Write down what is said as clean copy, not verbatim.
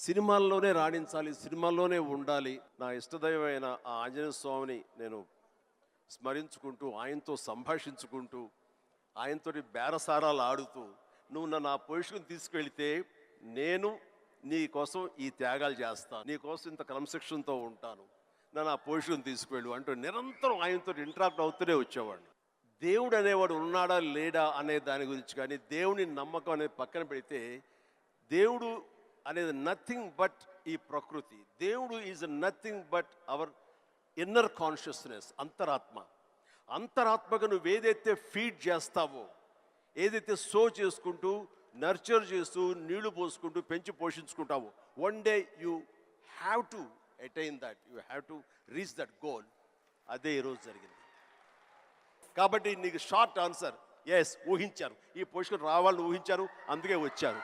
సినిమాల్లోనే రాణించాలి, సినిమాల్లోనే ఉండాలి. నా ఇష్టదైవమైన ఆ ఆంజనేయ స్వామిని నేను స్మరించుకుంటూ, ఆయనతో సంభాషించుకుంటూ, ఆయనతోటి బేరసారాలు ఆడుతూ, నువ్వు నన్ను ఆ పొజిషన్ తీసుకెళ్తే నేను నీ కోసం ఈ త్యాగాలు చేస్తాను, నీ కోసం ఇంత క్రమశిక్షణతో ఉంటాను, నన్ను ఆ పొజిషన్ తీసుకువెళ్ళు అంటూ నిరంతరం ఆయనతో ఇంటరాక్ట్ అవుతూనే వచ్చేవాడిని. దేవుడు అనేవాడు ఉన్నాడా లేడా అనే దాని గురించి కానీ, దేవుని నమ్మకం అనేది పక్కన పెడితే, దేవుడు అనేది నథింగ్ బట్ ఈ ప్రకృతి. దేవుడు is nothing but our inner consciousness, అంతరాత్మ. అంతరాత్మకు నువ్వు ఏదైతే ఫీడ్ చేస్తావో, ఏదైతే సో చేసుకుంటూ, నర్చర్ చేస్తూ, నీళ్లు పోసుకుంటూ పెంచి పోషించుకుంటావో, one day you have to attain that, you have to reach that goal. అదే ఈరోజు జరిగింది. కాబట్టి నీకు షార్ట్ ఆన్సర్, ఎస్, ఊహించారు, ఈ పొజిషన్ రావాలని ఊహించారు, అందుకే వచ్చారు.